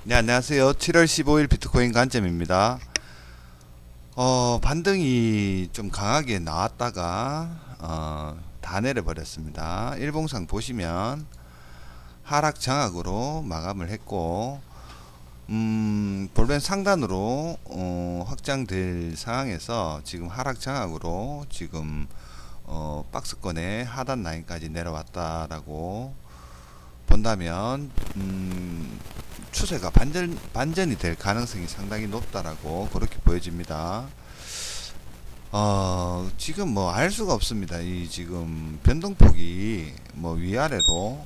네, 안녕하세요. 7월 15일 비트코인 관점입니다. 반등이 좀 강하게 나왔다가 다 내려버렸습니다. 일봉상 보시면 하락 장악으로 마감을 했고, 볼펜 상단으로 확장될 상황에서 지금 하락 장악으로 지금 박스권의 하단 라인까지 내려왔다라고 본다면 추세가 반전이 될 가능성이 상당히 높다라고 그렇게 보여집니다. 지금 뭐 알 수가 없습니다. 이 지금 변동폭이 뭐 위아래로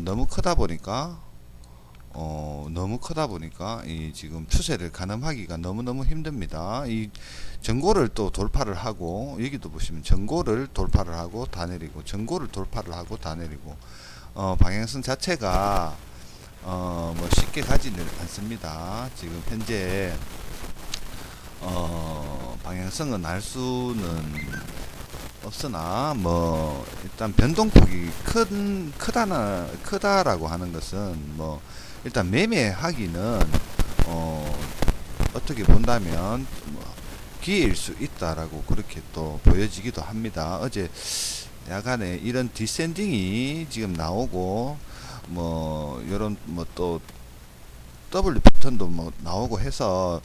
너무 크다 보니까 이 지금 추세를 가늠하기가 너무너무 힘듭니다. 이 전고를 또 돌파를 하고, 여기도 보시면 전고를 돌파를 하고 다 내리고, 전고를 돌파를 하고 다 내리고, 방향성 자체가 뭐 쉽게 가지는 않습니다. 지금 현재 방향성은 알 수는 없으나 뭐 일단 변동폭이 크다라고 하는 것은 뭐 일단 매매하기는 어떻게 본다면 뭐 기회일 수 있다라고 그렇게 또 보여지기도 합니다. 어제 야간에 이런 디센딩이 지금 나오고 뭐 이런 뭐 또 더블 패턴도 뭐 나오고 해서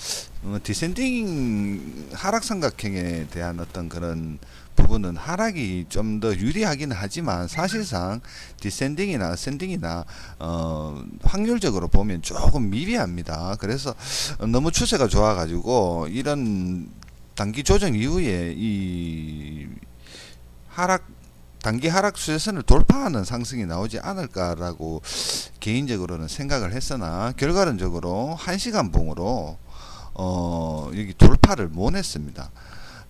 디센딩 하락 삼각형에 대한 어떤 그런 부분은 하락이 좀 더 유리하기는 하지만 사실상 디센딩이나 어센딩이나 확률적으로 보면 조금 미비합니다. 그래서 너무 추세가 좋아가지고 이런 단기 조정 이후에 이 하락 단기 하락 추세선을 돌파하는 상승이 나오지 않을까라고 개인적으로는 생각을 했으나 결과론적으로 1시간 봉으로 여기 돌파를 못 했습니다.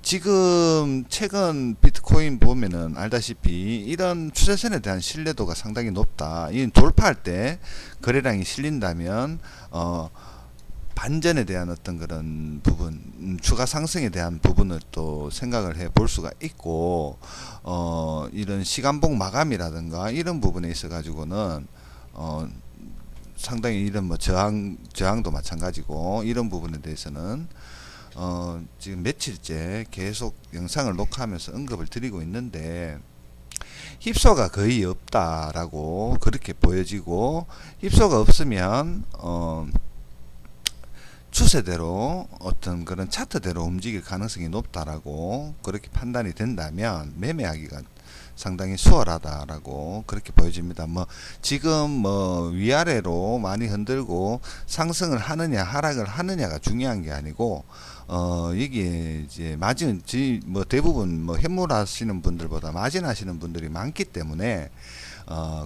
지금 최근 비트코인 보면은 알다시피 이런 추세선에 대한 신뢰도가 상당히 높다. 이 돌파할 때 거래량이 실린다면 반전에 대한 어떤 그런 부분, 추가 상승에 대한 부분을 또 생각을 해 볼 수가 있고, 이런 시간봉 마감이라든가 이런 부분에 있어 가지고는 상당히 이런 뭐 저항도 마찬가지고 이런 부분에 대해서는 지금 며칠째 계속 영상을 녹화하면서 언급을 드리고 있는데, 힙소가 거의 없다라고 그렇게 보여지고, 힙소가 없으면 추세대로 어떤 그런 차트대로 움직일 가능성이 높다라고 그렇게 판단이 된다면 매매하기가 상당히 수월하다라고 그렇게 보여집니다. 뭐 지금 뭐 위아래로 많이 흔들고 상승을 하느냐 하락을 하느냐가 중요한 게 아니고 여기에 이제 마진 뭐 대부분 뭐 현물 하시는 분들보다 마진 하시는 분들이 많기 때문에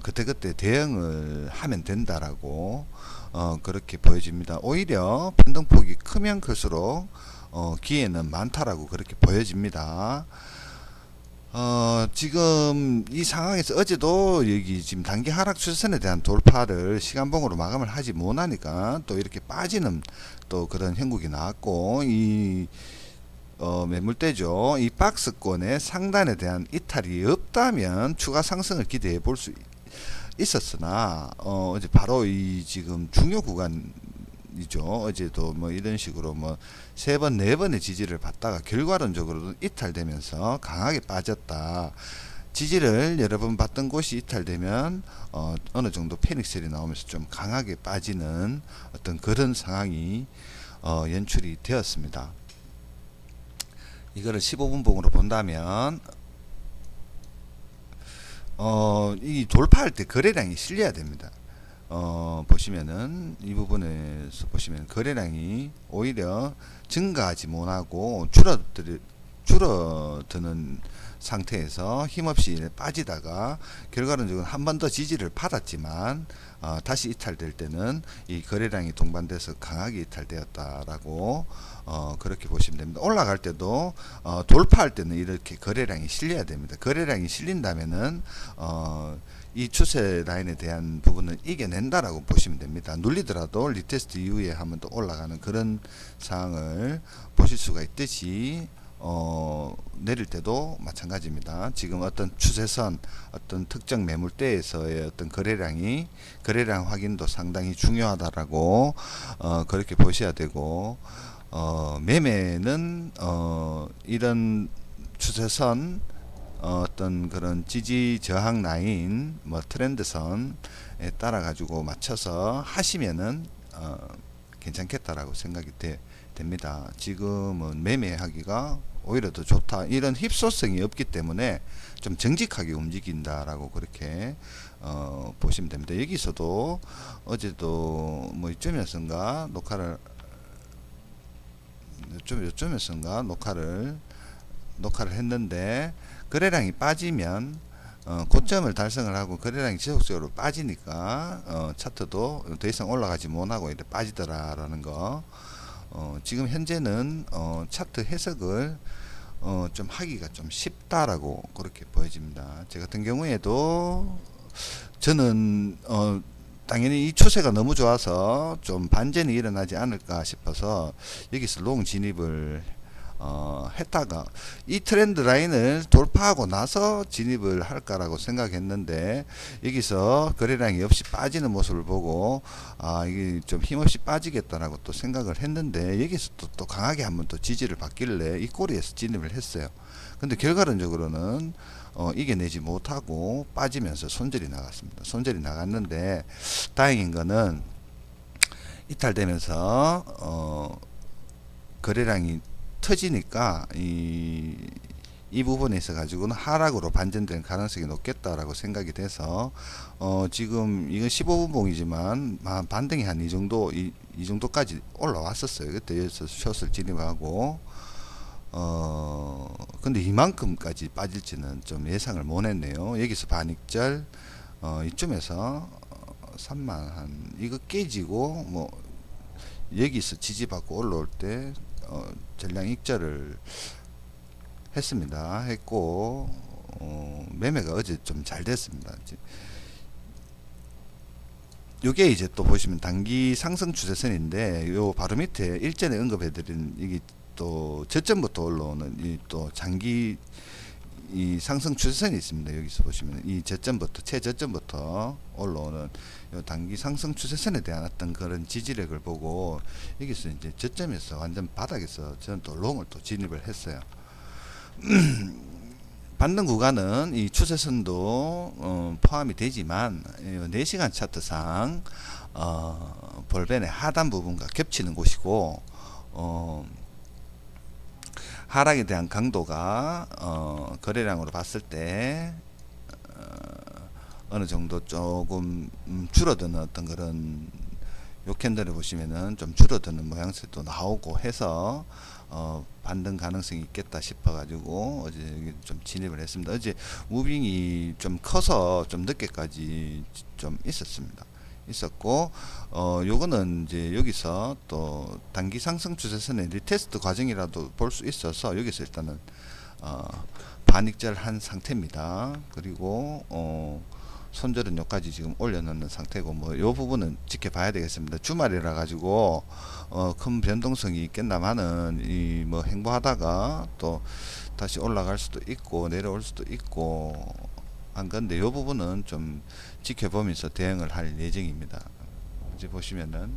그때그때 대응을 하면 된다라고 그렇게 보여집니다. 오히려 변동폭이 크면 클수록 기회는 많다라고 그렇게 보여집니다. 지금 이 상황에서 어제도 여기 지금 단기 하락 추세선에 대한 돌파를 시간봉으로 마감을 하지 못하니까 또 이렇게 빠지는 또 그런 형국이 나왔고, 이 매물대죠. 이 박스권의 상단에 대한 이탈이 없다면 추가 상승을 기대해 볼 수 있었으나 어제 바로 이 지금 중요 구간이죠. 어제도 뭐 이런 식으로 뭐 세 번, 네 번의 지지를 받다가 결과론적으로 이탈되면서 강하게 빠졌다. 지지를 여러 번 받던 곳이 이탈되면 어느 정도 패닉셀이 나오면서 좀 강하게 빠지는 어떤 그런 상황이 연출이 되었습니다. 이거를 15분 봉으로 본다면 이 돌파할 때 거래량이 실려야 됩니다. 보시면은 이 부분에서 보시면 거래량이 오히려 증가하지 못하고 줄어드는 상태에서 힘없이 빠지다가 결과론적으로 한 번 더 지지를 받았지만 다시 이탈될 때는 이 거래량이 동반돼서 강하게 이탈되었다라고 그렇게 보시면 됩니다. 올라갈 때도 돌파할 때는 이렇게 거래량이 실려야 됩니다. 거래량이 실린다면은 이 추세 라인에 대한 부분은 이겨낸다라고 보시면 됩니다. 눌리더라도 리테스트 이후에 한번 또 올라가는 그런 상황을 보실 수가 있듯이 내릴 때도 마찬가지입니다. 지금 어떤 추세선, 어떤 특정 매물대에서의 어떤 거래량 확인도 상당히 중요하다라고 그렇게 보셔야 되고, 매매는 이런 추세선, 어떤 그런 지지 저항 라인, 뭐 트렌드선에 따라 가지고 맞춰서 하시면은 괜찮겠다라고 생각이 됩니다. 지금은 매매하기가 오히려 더 좋다. 이런 휩소성이 없기 때문에 좀 정직하게 움직인다라고 그렇게 보시면 됩니다. 여기서도 어제도 뭐 이쯤에선가 요쯤에선가 녹화를 했는데, 거래량이 빠지면 고점을 달성을 하고 거래량이 지속적으로 빠지니까 차트도 더 이상 올라가지 못하고 이렇게 빠지더라라는 거. 지금 현재는 차트 해석을 좀 하기가 좀 쉽다라고 그렇게 보여집니다. 제 같은 경우에도 저는 당연히 이 추세가 너무 좋아서 좀 반전이 일어나지 않을까 싶어서 여기서 롱 진입을 했다가 이 트렌드 라인을 돌파하고 나서 진입을 할까라고 생각했는데, 여기서 거래량이 없이 빠지는 모습을 보고 이게 좀 힘없이 빠지겠다라고 또 생각을 했는데, 여기서 또 강하게 한번 또 지지를 받길래 이 꼬리에서 진입을 했어요. 근데 결과론적으로는 이겨내지 못하고 빠지면서 손절이 나갔습니다. 손절이 나갔는데, 다행인 거는 이탈되면서 거래량이 터지니까 이 부분에 있어 가지고는 하락으로 반전될 가능성이 높겠다라고 생각이 돼서 지금 이건 15분 봉이지만 반등이 한 이 정도까지 올라왔었어요. 그때 여기서 숏을 진입하고 근데 이만큼까지 빠질지는 좀 예상을 못했네요. 여기서 반익절 이쯤에서 3만 한 이거 깨지고 뭐 여기서 지지받고 올라올 때 전량 익절을 했고, 매매가 어제 좀 잘 됐습니다. 요게 이제 또 보시면 단기 상승 추세선인데, 요 바로 밑에 일전에 언급해드린 이게 또 저점부터 올라오는 이 또 장기 이 상승 추세선이 있습니다. 여기서 보시면 이 저점부터 최저점부터 올라오는 요 단기 상승 추세선에 대한 어떤 그런 지지력을 보고, 여기서 이제 저점에서 완전 바닥에서 저는 또 롱을 또 진입을 했어요. 받는 구간은 이 추세선도 포함이 되지만 4시간 차트상 볼벤의 하단 부분과 겹치는 곳이고, 하락에 대한 강도가 거래량으로 봤을 때 어느 정도 조금 줄어드는 어떤 그런, 요 캔들을 보시면은 좀 줄어드는 모양새도 나오고 해서 반등 가능성이 있겠다 싶어 가지고 어제 여기 좀 진입을 했습니다. 어제 무빙이 좀 커서 좀 늦게까지 좀 있었고, 요거는 이제 여기서 또 단기 상승 추세선의 리테스트 과정이라도 볼 수 있어서 여기서 일단은 반익절 한 상태입니다. 그리고 손절은 여기까지 지금 올려놓는 상태고, 뭐 요 부분은 지켜봐야 되겠습니다. 주말이라 가지고 큰 변동성이 있겠나마는 이 뭐 행보하다가 또 다시 올라갈 수도 있고 내려올 수도 있고 한 건데, 요 부분은 좀 지켜보면서 대응을 할 예정입니다. 이제 보시면은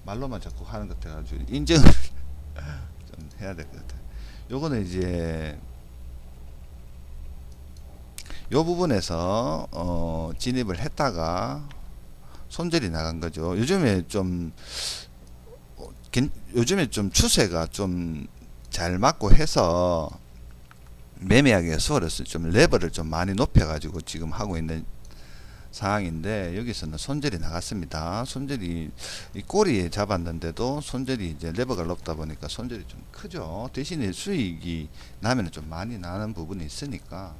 말로만 자꾸 하는 것 같아가지고 인정을 좀 해야 될 것 같아요. 요거는 이제 요 부분에서 진입을 했다가 손절이 나간 거죠. 요즘에 좀 추세가 좀 잘 맞고 해서 매매하기가 수월했어요. 좀 레버를 좀 많이 높여 가지고 지금 하고 있는 상황인데, 여기서는 손절이 나갔습니다. 손절이 이 꼬리에 잡았는데도 손절이 이제 레버가 높다 보니까 손절이 좀 크죠. 대신에 수익이 나면 좀 많이 나는 부분이 있으니까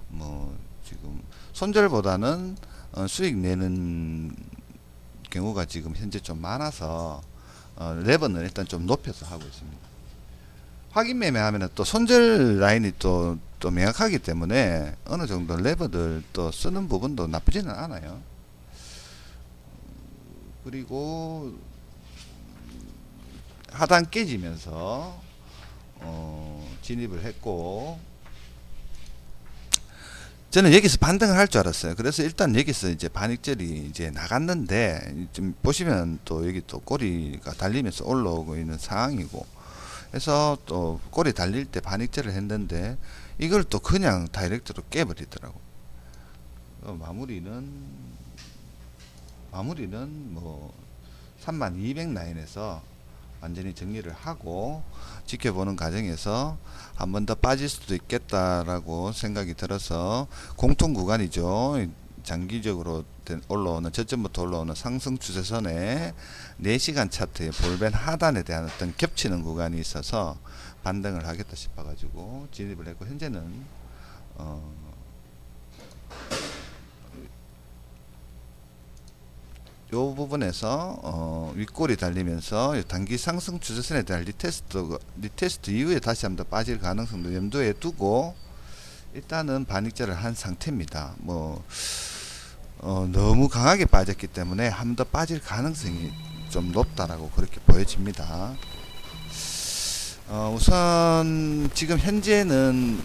뭐 지금 손절보다는 수익 내는 경우가 지금 현재 좀 많아서 레버는 일단 좀 높여서 하고 있습니다. 확인 매매하면은 또 손절 라인이 또 명확하기 때문에 어느 정도 레버들 또 쓰는 부분도 나쁘지는 않아요. 그리고 하단 깨지면서 진입을 했고, 저는 여기서 반등을 할 줄 알았어요. 그래서 일단 여기서 이제 반익절이 이제 나갔는데, 좀 보시면 또 여기 또 꼬리가 달리면서 올라오고 있는 상황이고, 해서 또 꼬리 달릴 때 반익절을 했는데, 이걸 또 그냥 다이렉트로 깨버리더라고. 마무리는 뭐 3200 라인에서 완전히 정리를 하고 지켜보는 과정에서 한 번 더 빠질 수도 있겠다라고 생각이 들어서 공통 구간이죠. 장기적으로 올라오는 저점부터 올라오는 상승 추세선에 4시간 차트의 볼벤 하단에 대한 어떤 겹치는 구간이 있어서 반등을 하겠다 싶어가지고 진입을 했고, 현재는 요 부분에서 윗골이 달리면서 단기 상승 추세선에 대한 리테스트 이후에 다시 한번 더 빠질 가능성도 염두에 두고 일단은 반익절을 한 상태입니다. 너무 강하게 빠졌기 때문에 한 번 더 빠질 가능성이 좀 높다라고 그렇게 보여집니다. 우선 지금 현재는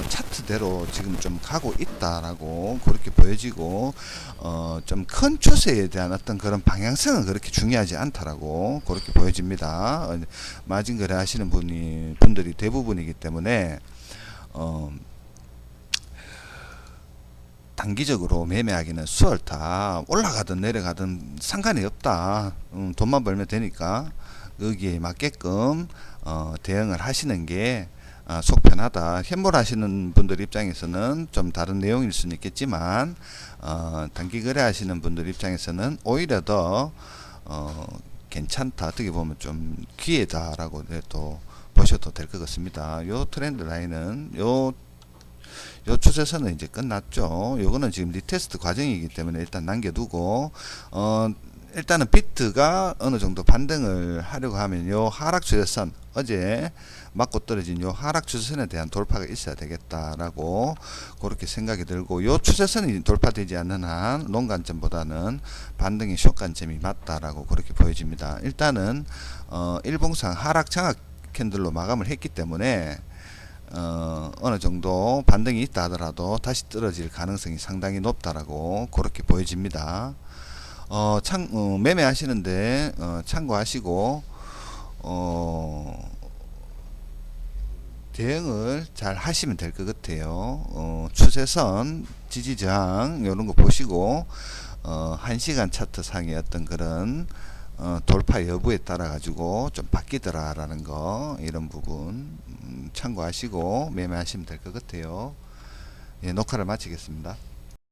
차트대로 지금 좀 가고 있다라고 그렇게 보여지고, 좀 큰 추세에 대한 어떤 그런 방향성은 그렇게 중요하지 않다라고 그렇게 보여집니다. 마진 거래 하시는 분들이 대부분이기 때문에 단기적으로 매매하기는 수월타. 올라가든 내려가든 상관이 없다. 돈만 벌면 되니까 여기에 맞게끔 대응을 하시는 게 속 편하다. 현물 하시는 분들 입장에서는 좀 다른 내용일 수는 있겠지만, 단기 거래 하시는 분들 입장에서는 오히려 더 괜찮다. 어떻게 보면 좀 기회다라고 또 보셔도 될 것 같습니다. 요 트렌드 라인은 요 추세선은 이제 끝났죠. 요거는 지금 리테스트 과정이기 때문에 일단 남겨두고, 일단은 비트가 어느 정도 반등을 하려고 하면 요 하락 추세선, 어제 맞고 떨어진 요 하락 추세선에 대한 돌파가 있어야 되겠다라고 그렇게 생각이 들고, 요 추세선이 돌파되지 않는 한 롱관점보다는 반등의 숏관점이 맞다라고 그렇게 보여집니다. 일단은 일봉상 하락 장악 캔들로 마감을 했기 때문에 어느 정도 반등이 있다 하더라도 다시 떨어질 가능성이 상당히 높다라고 그렇게 보여집니다. 매매하시는데 참고하시고 대응을 잘 하시면 될 것 같아요. 추세선, 지지저항 이런 거 보시고 1시간 차트 상의 어떤 그런 돌파 여부에 따라 가지고 좀 바뀌더라라는 거, 이런 부분 참고하시고 매매하시면 될 것 같아요. 예, 녹화를 마치겠습니다.